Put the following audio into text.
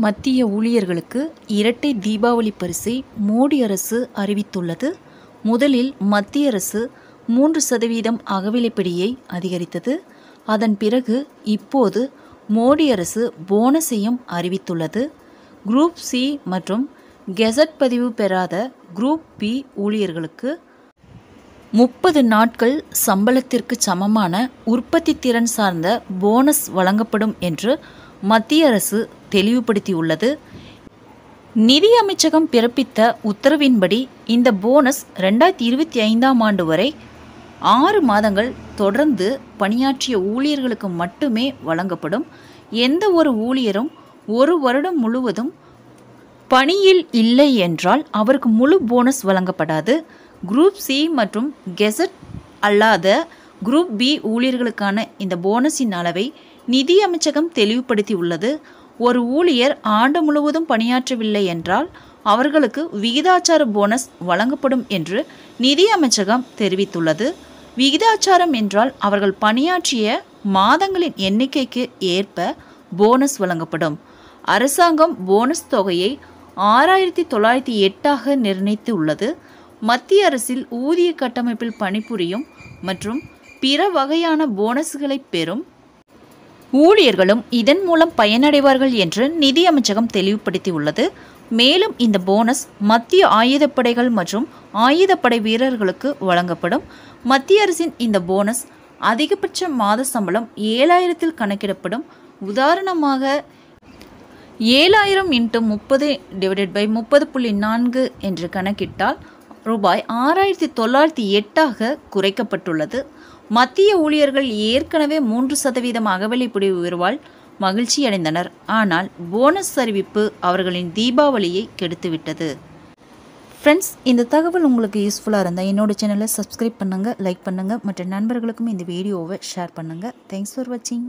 மத்திய ஊழியர்களுக்கு இரட்டை தீபாவளி பரிசை மோடி அரசு அறிவித்துள்ளது. முதலில் மத்திய அரசு 3% அகவிலைப்படியை அதிகரித்தது. அதன் பிறகு இப்போது மோடி அரசு போனஸையும் அறிவித்துள்ளது. குரூப் சி மற்றும் கெசட் பதிவு பெறாத குரூப் பி ஊழியர்களுக்கு 30 நாட்கள் சம்பளத்திற்கு சமமான உற்பத்தி திறன் சார்ந்த போனஸ் வழங்கப்படும் என்று மத்திய அரசு தெளிவுபடுத்தியுள்ளது. நிதி அமைச்சகம் பிறப்பித்த உத்தரவின்படி இந்த போனஸ் 2025ஆம் ஆண்டு வரை 6 மாதங்கள் தொடர்ந்து பணியாற்றிய ஊழியர்களுக்கு மட்டுமே வழங்கப்படும். எந்த ஒரு ஊழியரும் 1 வருடம் முழுவதும் பணியில் இல்லை என்றால் அவருக்கு முழு போனஸ் வழங்கப்படாது. குரூப் சி மற்றும் கெசட் அல்லாத குரூப் பி ஊழியர்களுக்கான இந்த போனஸின் அளவை நிதி அமைச்சகம் தெளிவுபடுத்தியுள்ளது. ஒரு ஊழியர் ஆண்டு முழுவதும் பணியாற்றவில்லை என்றால் அவர்களுக்கு விகிதாச்சார போனஸ் வழங்கப்படும் என்று நிதி அமைச்சகம் தெரிவித்துள்ளது. விகிதாச்சாரம் என்றால் அவர்கள் பணியாற்றிய மாதங்களின் எண்ணிக்கைக்கு ஏற்ப போனஸ் வழங்கப்படும். அரசாங்கம் போனஸ் தொகையை 6908ஆக நிர்ணயித்து உள்ளது. மத்திய அரசில் ஊதிய கட்டமைப்பில் பணிபுரியும் மற்றும் பிற வகையான போனஸ்களை பெறும் ஊழியர்களும் இதன் மூலம் பயனடைவார்கள் என்று நிதி அமைச்சகம் தெளிவுபடுத்தியுள்ளது. மேலும் இந்த போனஸ் மத்திய ஆயுதப்படைகள் மற்றும் ஆயுதப்படை வீரர்களுக்கு வழங்கப்படும். மத்திய அரசின் இந்த போனஸ் அதிகபட்ச மாத சம்பளம் 7000 கணக்கிடப்படும். உதாரணமாக 7000 × 30 / 30.4 என்று கணக்கிட்டால் ரூபாய் 6908ஆக குறைக்கப்பட்டுள்ளது. மத்திய ஊழியர்கள் ஏற்கனவே 3% அகவிலைப்படி உயர்வால் மகிழ்ச்சி அடைந்தனர். ஆனால் போனஸ் அறிவிப்பு அவர்களின் தீபாவளியை கெடுத்துவிட்டது. ஃப்ரெண்ட்ஸ், இந்த தகவல் உங்களுக்கு யூஸ்ஃபுல்லாக இருந்தால் என்னோட சேனலை சப்ஸ்கிரைப் பண்ணுங்கள், லைக் பண்ணுங்கள், மற்ற நண்பர்களுக்கும் இந்த வீடியோவை ஷேர் பண்ணுங்கள். தேங்க்ஸ் ஃபார் வாட்சிங்.